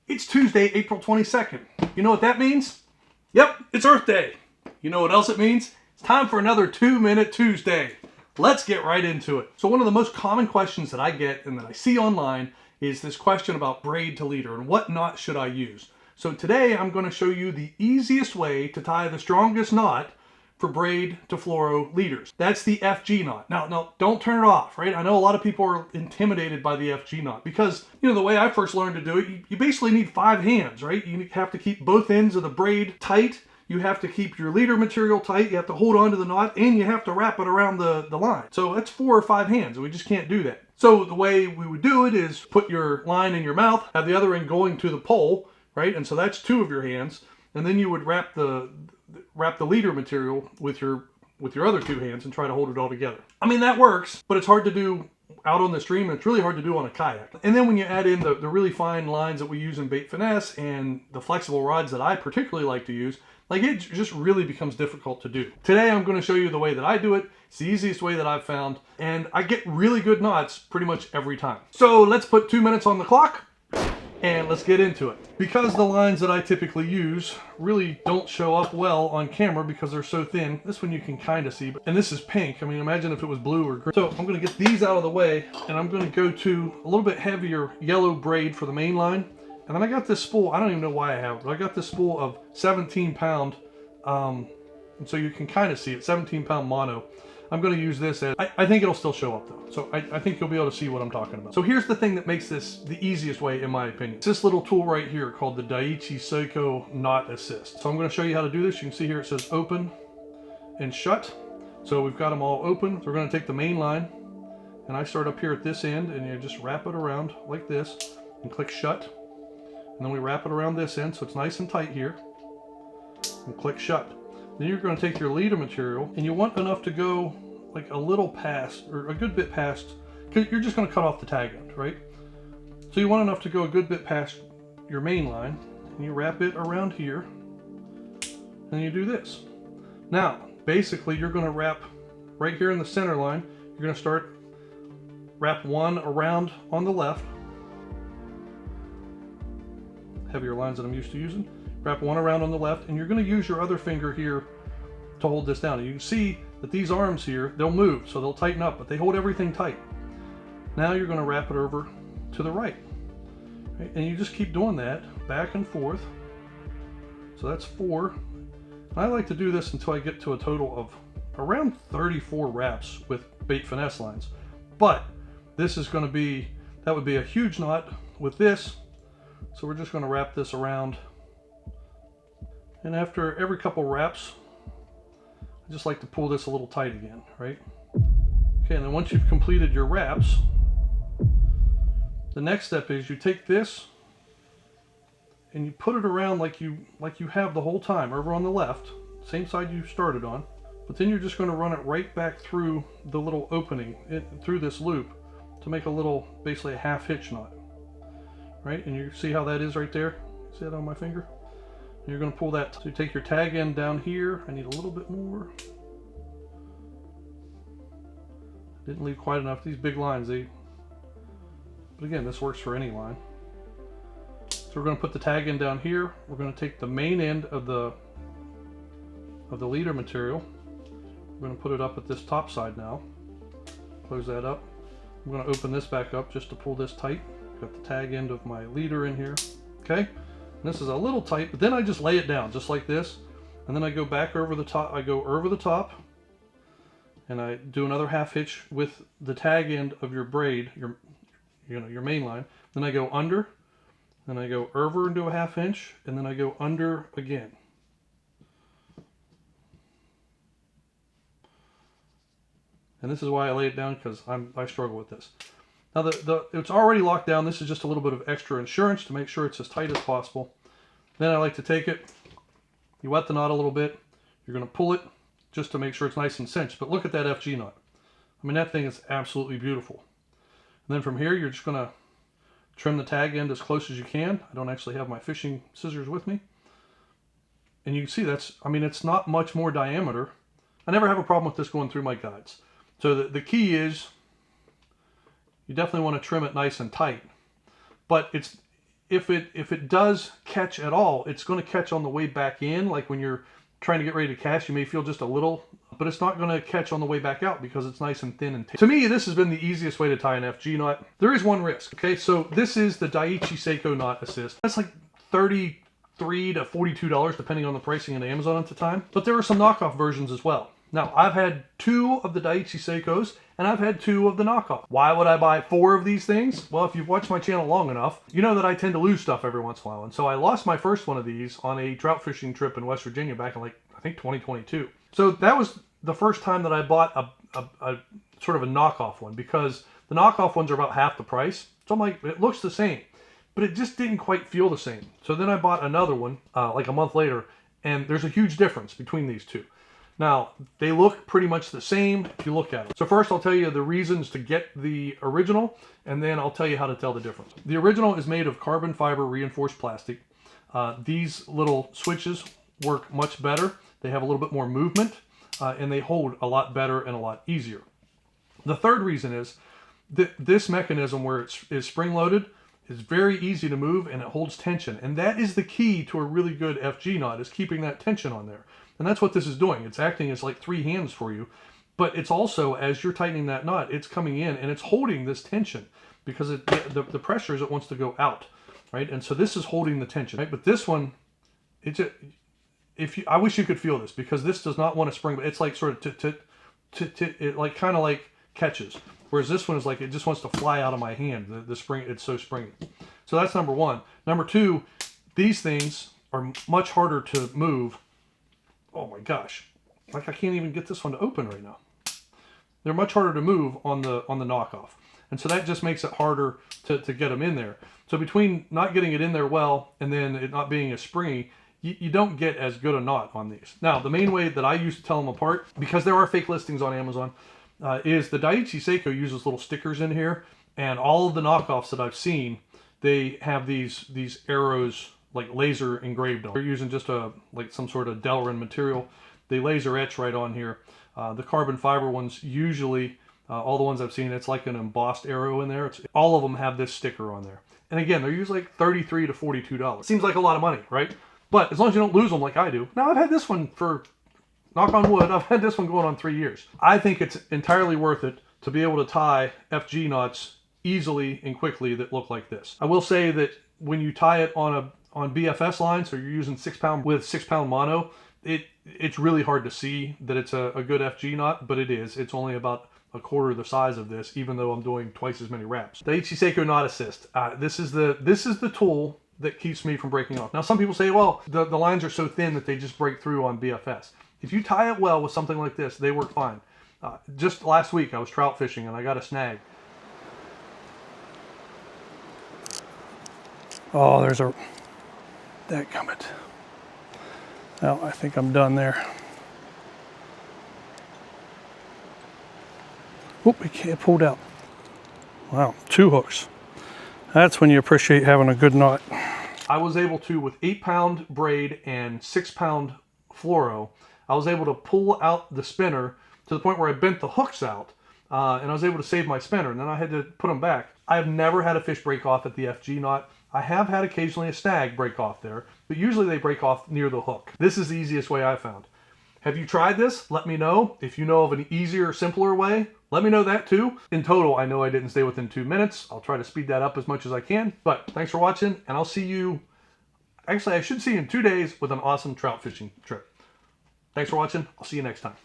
It's Tuesday, April 22nd. You know what that means? Yep, it's Earth Day. You know what else it means? It's time for another 2-Minute Tuesday. Let's get right into it. So one of the most common questions that I get and that I see online is this question about braid to leader and what knot should I use. So today I'm going to show you the easiest way to tie the strongest knot for braid to fluoro leaders. That's the FG knot. Now, don't turn it off, right? I know a lot of people are intimidated by the FG knot because, you know, the way I first learned to do it, you basically need 5 hands, right? You have to keep both ends of the braid tight. You have to keep your leader material tight. You have to hold on to the knot, and you have to wrap it around the line. So that's 4 or 5 hands, and we just can't do that. So the way we would do it is put your line in your mouth, have the other end going to the pole, right? And so that's 2 of your hands, and then you would wrap the leader material with your other 2 hands and try to hold it all together. I mean, that works, but it's hard to do out on the stream, and it's really hard to do on a kayak. And then when you add in the really fine lines that we use in bait finesse and the flexible rods that I particularly like to use, like, it just really becomes difficult to do. Today I'm going to show you the way that I do it. It's the easiest way that I've found, and I get really good knots pretty much every time. So let's put 2 minutes on the clock and let's get into it. Because the lines that I typically use really don't show up well on camera because they're so thin. This one you can kind of see, and this is pink. I mean, imagine if it was blue or green. So I'm going to get these out of the way, and I'm going to go to a little bit heavier yellow braid for the main line. And then I got this spool, I don't even know why I have it, but I got this spool of 17 pound, and so you can kind of see it, 17 pound mono. I'm going to use this as, I think it'll still show up though. So I think you'll be able to see what I'm talking about. So here's the thing that makes this the easiest way in my opinion. It's this little tool right here called the Daiichi Seiko Knot Assist. So I'm going to show you how to do this. You can see here it says open and shut. So we've got them all open. So we're going to take the main line, and I start up here at this end, and you just wrap it around like this and click shut. And then we wrap it around this end so it's nice and tight here, and click shut. Then you're going to take your leader material, and you want enough to go like a little past, or a good bit past, because you're just going to cut off the tag end, right? So you want enough to go a good bit past your main line, and you wrap it around here, and you do this. Now, basically you're going to wrap right here in the center line. You're going to wrap one around on the left, heavier lines that I'm used to using. Wrap one around on the left, and you're going to use your other finger here to hold this down. And you can see that these arms here, they'll move, so they'll tighten up, but they hold everything tight. Now you're going to wrap it over to the right. And you just keep doing that back and forth. So that's 4. And I like to do this until I get to a total of around 34 wraps with bait finesse lines. But this is going to be, that would be a huge knot with this. So we're just going to wrap this around, and after every couple wraps, I just like to pull this a little tight again, right? Okay, and then once you've completed your wraps, the next step is you take this and you put it around like you have the whole time over on the left, same side you started on, but then you're just going to run it right back through the little opening, through this loop, to make a little, basically a half hitch knot. Right, and you see how that is right there? See that on my finger? And you're going to pull that. So you take your tag end down here. I need a little bit more. Didn't leave quite enough. These big lines, but again, this works for any line. So we're going to put the tag end down here. We're going to take the main end of the leader material. We're going to put it up at this top side now. Close that up. I'm going to open this back up just to pull this tight. Got the tag end of my leader in here. Okay, and this is a little tight, but then I just lay it down just like this, and then I go back over the top. I go over the top, and I do another half hitch with the tag end of your braid, your main line. Then I go under, then I go over and do a half inch, and then I go under again. And this is why I lay it down, because I struggle with this. Now it's already locked down. This is just a little bit of extra insurance to make sure it's as tight as possible. Then I like to take it, you wet the knot a little bit, you're going to pull it just to make sure it's nice and cinched. But look at that FG knot. I mean, that thing is absolutely beautiful. And then from here, you're just going to trim the tag end as close as you can. I don't actually have my fishing scissors with me. And you can see it's not much more diameter. I never have a problem with this going through my guides. So the key is, you definitely want to trim it nice and tight, but if it does catch at all, it's going to catch on the way back in. Like when you're trying to get ready to cast, you may feel just a little, but it's not going to catch on the way back out because it's nice and thin and tight. To me, this has been the easiest way to tie an FG knot. There is one risk. Okay, so this is the Daiichi Seiko Knot Assist. That's like $33 to $42 depending on the pricing on Amazon at the time. But there are some knockoff versions as well. Now, I've had 2 of the Daiichi Seikos, and I've had 2 of the knockoff. Why would I buy 4 of these things? Well, if you've watched my channel long enough, you know that I tend to lose stuff every once in a while. And so I lost my first one of these on a trout fishing trip in West Virginia back in, like, I think 2022. So that was the first time that I bought a sort of a knockoff one, because the knockoff ones are about half the price. So I'm like, it looks the same, but it just didn't quite feel the same. So then I bought another one like a month later, and there's a huge difference between these two. Now, they look pretty much the same if you look at them. So first I'll tell you the reasons to get the original, and then I'll tell you how to tell the difference. The original is made of carbon fiber reinforced plastic. These little switches work much better. They have a little bit more movement, and they hold a lot better and a lot easier. The third reason is that this mechanism, where it is spring-loaded, is very easy to move, and it holds tension. And that is the key to a really good FG knot, is keeping that tension on there. And that's what this is doing. It's acting as like 3 hands for you, but it's also, as you're tightening that knot, it's coming in and it's holding this tension, because the pressure is it wants to go out, right? And so this is holding the tension, right? But this one, I wish you could feel this, because this does not want to spring, but it's like sort of it like kind of like catches. Whereas this one is like, it just wants to fly out of my hand. The spring, it's so springy. So that's number one. Number two, these things are much harder to move. Oh my gosh, like I can't even get this one to open right now. They're much harder to move on the knockoff. And so that just makes it harder to get them in there. So between not getting it in there well and then it not being as springy, you don't get as good a knot on these. Now, the main way that I use to tell them apart, because there are fake listings on Amazon, is the Daiichi Seiko uses little stickers in here, and all of the knockoffs that I've seen, they have these arrows like laser engraved on. They're using just like some sort of Delrin material. They laser etch right on here. The carbon fiber ones, usually, all the ones I've seen, it's like an embossed arrow in there. All of them have this sticker on there. And again, they're usually like $33 to $42. Seems like a lot of money, right? But as long as you don't lose them like I do. Now, I've had this one for, knock on wood, I've had this one going on 3 years. I think it's entirely worth it to be able to tie FG knots easily and quickly that look like this. I will say that when you tie it on BFS line, so you're using 6-pound with 6-pound mono, it's really hard to see that it's a good FG knot, but it is. It's only about a quarter the size of this, even though I'm doing twice as many wraps. Daiichi Seiko Knot Assist. This is the tool that keeps me from breaking off. Now, some people say, well, the lines are so thin that they just break through on BFS. If you tie it well with something like this, they work fine. Just last week, I was trout fishing and I got a snag. Oh, there's a... Dadgummit. Well, I think I'm done there. Oop, it pulled out. Wow, 2 hooks. That's when you appreciate having a good knot. I was able to, with 8-pound braid and 6-pound fluoro, I was able to pull out the spinner to the point where I bent the hooks out, and I was able to save my spinner, and then I had to put them back. I have never had a fish break off at the FG knot. I have had occasionally a snag break off there, but usually they break off near the hook. This is the easiest way I found. Have you tried this? Let me know. If you know of an easier, simpler way, let me know that too. In total, I know I didn't stay within 2 minutes. I'll try to speed that up as much as I can. But thanks for watching, and I'll see you... Actually, I should see you in 2 days with an awesome trout fishing trip. Thanks for watching. I'll see you next time.